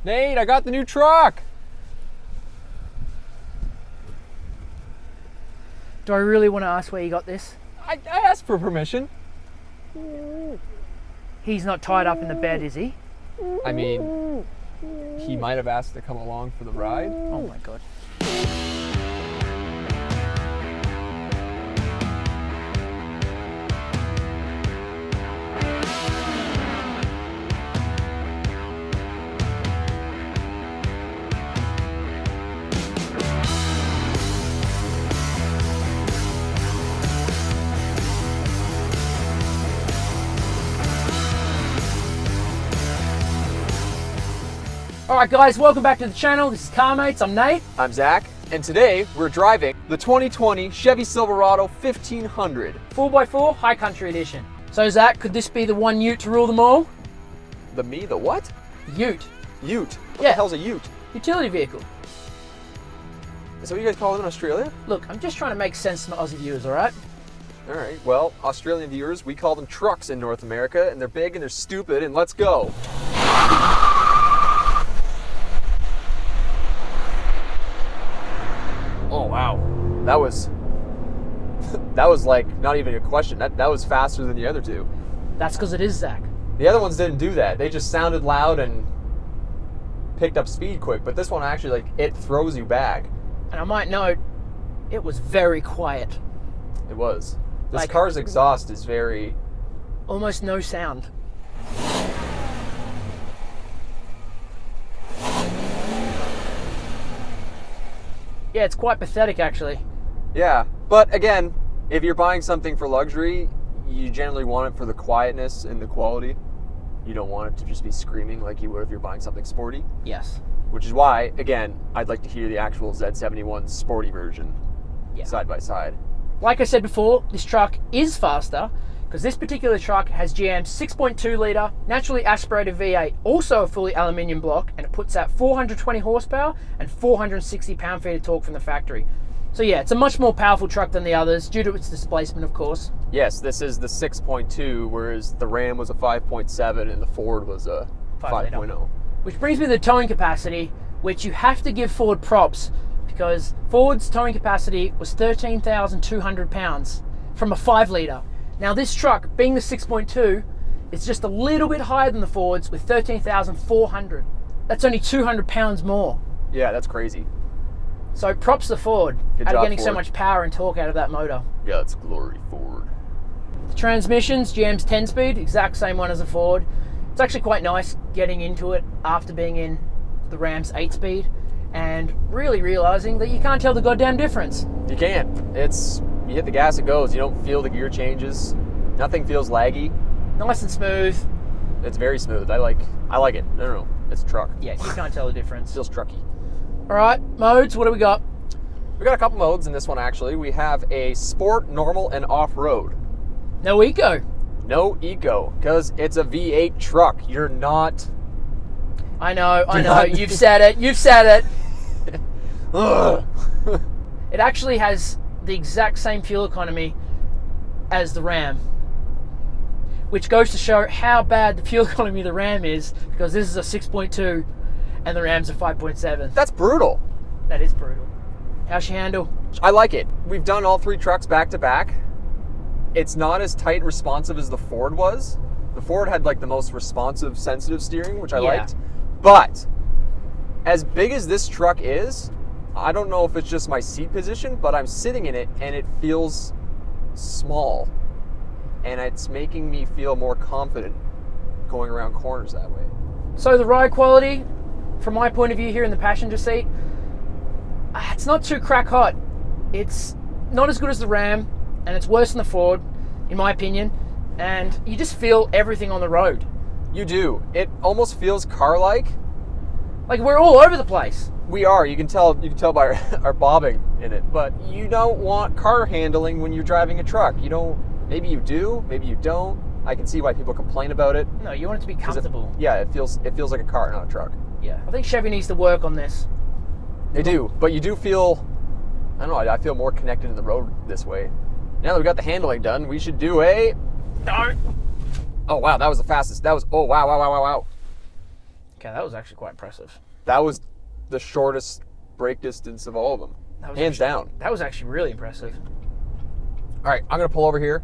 Nate, I got the new truck. Do I really want to ask where you got this? I asked for permission. He's not tied up in the bed, is he? I mean, he might have asked to come along for the ride. Oh my God. Alright guys, welcome back to the channel. This is Car Mates. I'm Nate. I'm Zach, and today we're driving the 2020 Chevy Silverado 1500. 4x4 High Country Edition. So Zach, could this be the one ute to rule them all? The what? Ute. Ute. What Yeah. the hell's a ute? Utility vehicle. Is that what you guys call it in Australia? Look, I'm just trying to make sense to my Aussie viewers, alright? Alright, well, Australian viewers, we call them trucks in North America, and they're big and they're stupid, and let's go. Oh wow, that was like not even a question. That was faster than the other two. That's because it is, Zach. The other ones didn't do that. They just sounded loud and picked up speed quick. But this one actually, like, it throws you back. And I might note, it was very quiet. It was. This Like- car's exhaust is very. Almost no sound. Yeah, it's quite pathetic actually. Yeah, but again, if you're buying something for luxury, you generally want it for the quietness and the quality. You don't want it to just be screaming like you would if you're buying something sporty. Yes. Which is why, again, I'd like to hear the actual Z71 sporty version, Yeah. side by side. Like I said before, this truck is faster because this particular truck has GM's 6.2 litre naturally aspirated V8, also a fully aluminium block, and it puts out 420 horsepower and 460 pound-feet of torque from the factory. So yeah, it's a much more powerful truck than the others due to its displacement, of course. Yes, this is the 6.2, whereas the Ram was a 5.7 and the Ford was a 5.0. Which brings me to the towing capacity, which you have to give Ford props because Ford's towing capacity was 13,200 pounds from a 5 litre. Now this truck, being the 6.2, is just a little bit higher than the Ford's with 13,400. That's only 200 pounds more. Yeah, that's crazy. So props to Ford Good out job, of getting so Ford. much power and torque out of that motor. Yeah, it's glory, Ford. The transmission's GM's 10-speed, exact same one as the Ford. It's actually quite nice getting into it after being in the Ram's 8-speed and really realizing that you can't tell the goddamn difference. You can't. You hit the gas, it goes. You don't feel the gear changes. Nothing feels laggy. Nice and smooth. It's very smooth. I like it. No. It's a truck. Yeah, you can't tell the difference. Feels trucky. All right, modes, what do we got? We got a couple modes in this one, actually. We have a sport, normal, and off-road. No eco. No eco, because it's a V8 truck. You're not... I know. not- You've said it. Ugh. It actually has the exact same fuel economy as the Ram, which goes to show how bad the fuel economy of the Ram is, because this is a 6.2 and the Ram's a 5.7. That's brutal. That is brutal. How's she handle? I like it. We've done all three trucks back to back. It's not as tight and responsive as the Ford was. The Ford had like the most responsive, sensitive steering, which I liked. But as big as this truck is, I don't know if it's just my seat position, but I'm sitting in it and it feels small. And it's making me feel more confident going around corners that way. So the ride quality, from my point of view here in the passenger seat, it's not too crack hot. It's not as good as the Ram, and it's worse than the Ford, in my opinion. And you just feel everything on the road. You do. It almost feels car-like. Like we're all over the place. We are. You can tell by our bobbing in it. But you don't want car handling when you're driving a truck. You don't. Maybe you do. Maybe you don't. I can see why people complain about it. No, you want it to be comfortable. It feels like a car, not a truck. Yeah, I think Chevy needs to work on this. They do, but you do feel. I don't know. I feel more connected to the road this way. Now that we got the handling done, we should do a. No. Oh wow, that was the fastest. That was. Oh wow. Okay, that was actually quite impressive. That was the shortest brake distance of all of them. Hands down. That was actually really impressive. All right, I'm going to pull over here.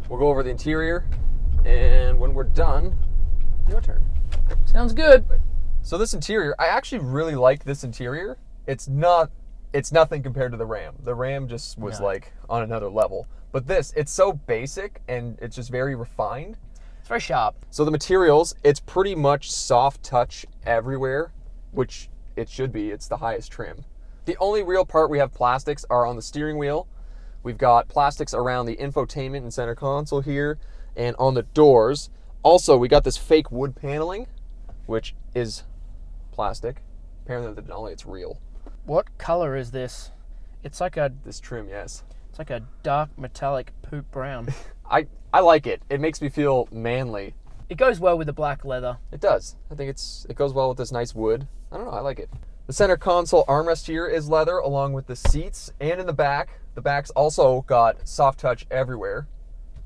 We'll go over the interior. And when we're done, your turn. Sounds good. So this interior, I actually really like this interior. It's nothing compared to the Ram. The Ram just was like on another level. But this, it's so basic and it's just very refined. It's very sharp. So the materials, it's pretty much soft touch everywhere, which it should be. It's the highest trim. The only real part we have plastics are on the steering wheel. We've got plastics around the infotainment and center console here and on the doors. Also, we got this fake wood paneling, which is plastic. Apparently, only it's real. What color is this? It's like a... This trim, yes. It's like a dark metallic poop brown. I like it. It makes me feel manly. It goes well with the black leather. It does. I think it goes well with this nice wood. I don't know, I like it. The center console armrest here is leather along with the seats and in the back. The back's also got soft touch everywhere.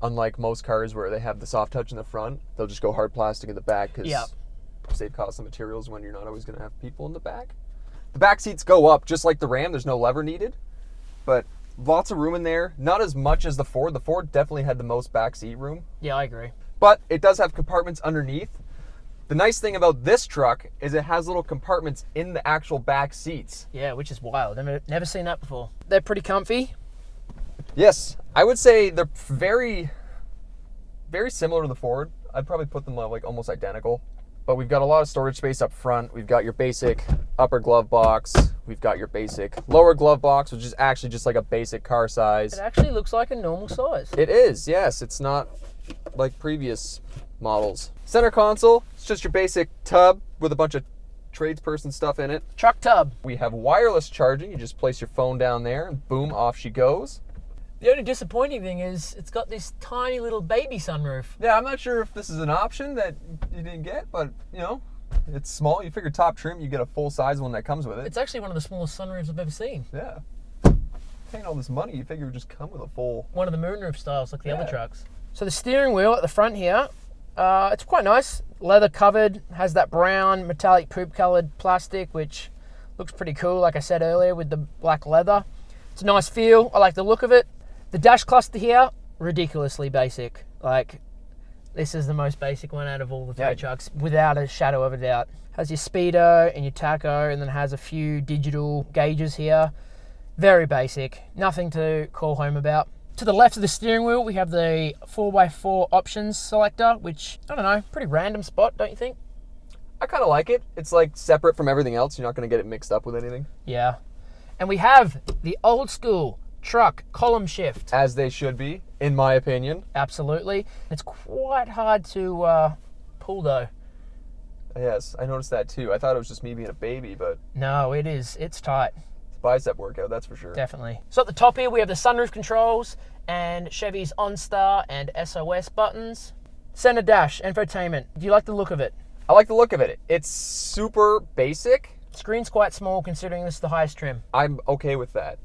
Unlike most cars where they have the soft touch in the front, they'll just go hard plastic in the back because save cost of materials when you're not always going to have people in the back. The back seats go up just like the Ram. There's no lever needed, but lots of room in there. Not as much as the Ford. The Ford definitely had the most back seat room. Yeah, I agree. But it does have compartments underneath. The nice thing about this truck is it has little compartments in the actual back seats. Yeah, which is wild. Never seen that before. They're pretty comfy. Yes, I would say they're very, very similar to the Ford. I'd probably put them like almost identical. But we've got a lot of storage space up front. We've got your basic upper glove box. We've got your basic lower glove box, which is actually just like a basic car size. It actually looks like a normal size. It is, yes. It's not like previous models. Center console, it's just your basic tub with a bunch of tradesperson stuff in it. Truck tub. We have wireless charging. You just place your phone down there and boom, off she goes. The only disappointing thing is it's got this tiny little baby sunroof. Yeah, I'm not sure if this is an option that you didn't get, but you know, it's small. You figure top trim, you get a full size one that comes with it. It's actually one of the smallest sunroofs I've ever seen. Yeah. Paying all this money, you figure it would just come with a full... One of the moonroof styles like the other trucks. So the steering wheel at the front here, it's quite nice. Leather covered, has that brown metallic poop colored plastic, which looks pretty cool, like I said earlier, with the black leather. It's a nice feel. I like the look of it. The dash cluster here, ridiculously basic. Like, this is the most basic one out of all the three trucks, without a shadow of a doubt. Has your speedo and your tacho, and then has a few digital gauges here. Very basic, nothing to call home about. To the left of the steering wheel, we have the 4x4 options selector, which, I don't know, pretty random spot, don't you think? I kind of like it. It's like separate from everything else. You're not going to get it mixed up with anything. Yeah. And we have the old school truck column shift. As they should be, in my opinion. Absolutely. It's quite hard to pull though. Yes, I noticed that too. I thought it was just me being a baby, but... No, it is. It's tight. It's a bicep workout, that's for sure. Definitely. So at the top here, we have the sunroof controls and Chevy's OnStar and SOS buttons. Center dash, infotainment. Do you like the look of it? I like the look of it. It's super basic. Screen's quite small considering this is the highest trim. I'm okay with that.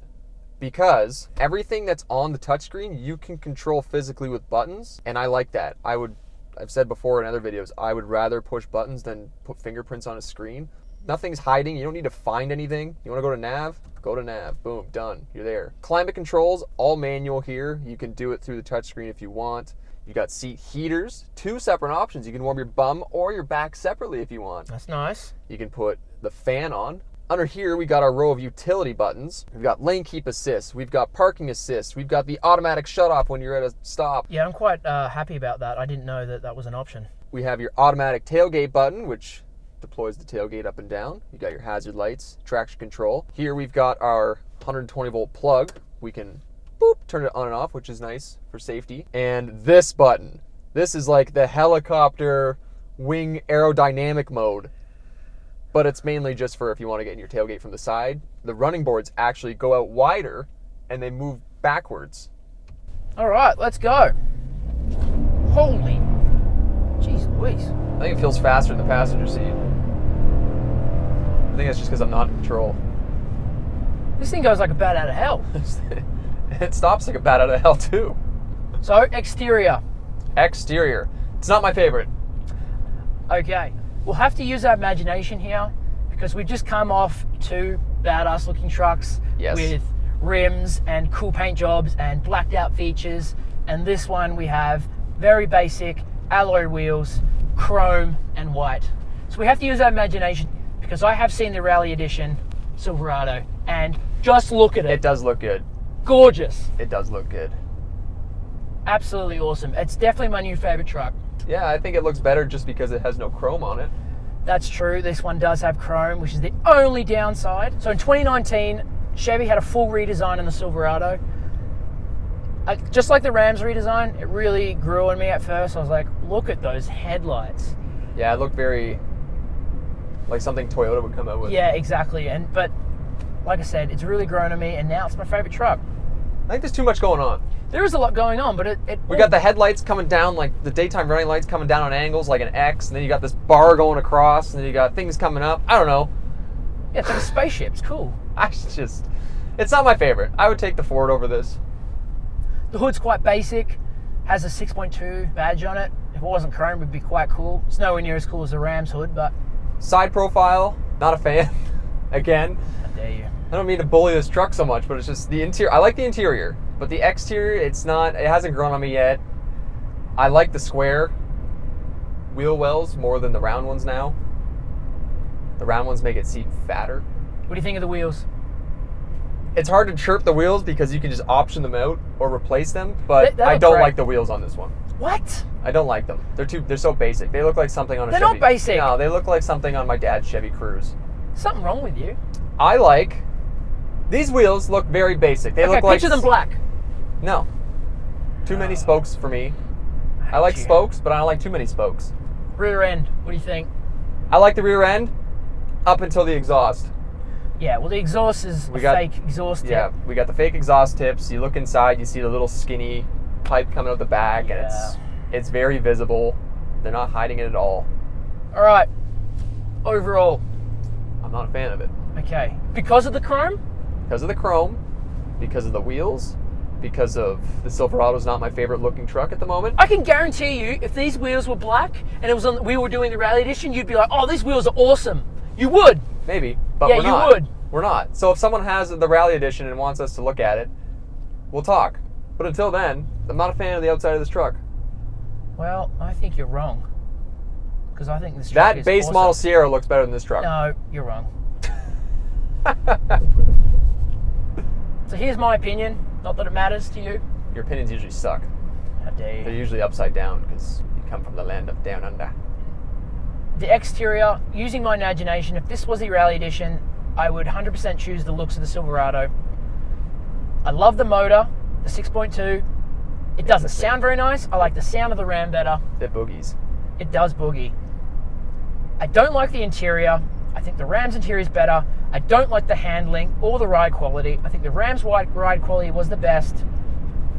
Because everything that's on the touchscreen, you can control physically with buttons, and I like that. I've said before in other videos, I would rather push buttons than put fingerprints on a screen. Nothing's hiding. You don't need to find anything. You want to go to nav? Go to nav. Boom, done. You're there. Climate controls, all manual here. You can do it through the touchscreen if you want. You got seat heaters, 2 separate options. You can warm your bum or your back separately if you want. That's nice. You can put the fan on. Under here, we got our row of utility buttons. We've got lane keep assist. We've got parking assist. We've got the automatic shut off when you're at a stop. Yeah, I'm quite happy about that. I didn't know that that was an option. We have your automatic tailgate button, which deploys the tailgate up and down. You got your hazard lights, traction control. Here we've got our 120 volt plug. We can boop, turn it on and off, which is nice for safety. And this button, this is like the helicopter wing aerodynamic mode. But it's mainly just for if you want to get in your tailgate from the side. The running boards actually go out wider and they move backwards. All right, let's go. Holy, jeez Louise. I think it feels faster in the passenger seat. I think that's just because I'm not in control. This thing goes like a bat out of hell. It stops like a bat out of hell too. So, exterior. Exterior. It's not my favorite. Okay. We'll have to use our imagination here because we've just come off 2 badass looking trucks Yes. with rims and cool paint jobs and blacked out features. And this one we have very basic alloy wheels, chrome and white. So we have to use our imagination because I have seen the Rally Edition Silverado and just look at it. It does look good. Gorgeous. It does look good. Absolutely awesome. It's definitely my new favorite truck. Yeah, I think it looks better just because it has no chrome on it. That's true. This one does have chrome, which is the only downside. So in 2019, Chevy had a full redesign in the Silverado. Just like the Rams redesign, it really grew on me at first. I was like, look at those headlights. Yeah, it looked very like something Toyota would come out with. Yeah, exactly. But like I said, it's really grown on me, and now it's my favorite truck. I think there's too much going on. There is a lot going on, but We got the headlights coming down, like the daytime running lights coming down on angles like an X, and then you got this bar going across, and then you got things coming up. I don't know. Yeah, it's like a spaceship. It's cool. It's not my favorite. I would take the Ford over this. The hood's quite basic, has a 6.2 badge on it. If it wasn't chrome, it would be quite cool. It's nowhere near as cool as the Rams hood, but... Side profile, not a fan. Again, How dare you. I don't mean to bully this truck so much, but it's just the interior. I like the interior, but the exterior, it hasn't grown on me yet. I like the square wheel wells more than the round ones now. The round ones make it seem fatter. What do you think of the wheels? It's hard to chirp the wheels because you can just option them out or replace them, but They I look don't great. like the wheels on this one. What? I don't like them. They're so basic. They look like something on a They're Chevy. not basic. No, they look like something on my dad's Chevy Cruze. Something wrong with you. I like these wheels. Look very basic. They Okay, look like picture them black. No, too many spokes for me. I like you. spokes, but I don't like too many spokes. Rear end, what do you think? I like the rear end up until the exhaust. Yeah, well the exhaust is fake exhaust tip. Yeah, we got the fake exhaust tips. You look inside, you see the little skinny pipe coming out the back, and it's very visible. They're not hiding it at all. All right, overall, I'm not a fan of it. okay. Because of the chrome? Because of the chrome, because of the wheels, because of the Silverado's not my favorite looking truck at the moment. I can guarantee you, if these wheels were black and it was we were doing the Rally Edition, you'd be like, oh, these wheels are awesome. You would. Maybe, but Yeah, we're you not. would. We're not. So if someone has the Rally Edition and wants us to look at it, we'll talk. But until then, I'm not a fan of the outside of this truck. Well, I think you're wrong. Because I think this truck That is base awesome. model Sierra looks better than this truck. No, you're wrong. So here's my opinion. Not that it matters to you. Your opinions usually suck. How dare They're you. usually upside down because you come from the land of down under. The exterior, using my imagination, if this was the Rally Edition, I would 100% choose the looks of the Silverado. I love the motor, the 6.2. It doesn't sound very nice. I like the sound of the Ram better. They're boogies. It does boogie. I don't like the interior. I think the Ram's interior is better. I don't like the handling or the ride quality. I think the Ram's ride quality was the best,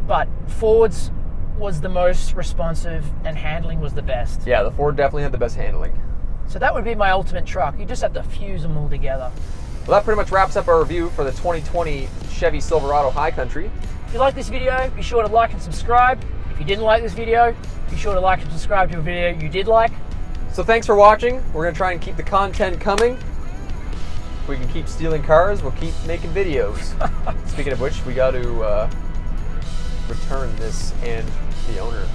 but Ford's was the most responsive and handling was the best. Yeah, the Ford definitely had the best handling. So that would be my ultimate truck. You just have to fuse them all together. Well, that pretty much wraps up our review for the 2020 Chevy Silverado High Country. If you like this video, be sure to like and subscribe. If you didn't like this video, be sure to like and subscribe to a video you did like. So thanks for watching. We're going to try and keep the content coming. If we can keep stealing cars, we'll keep making videos. Speaking of which, we got to return this and the owner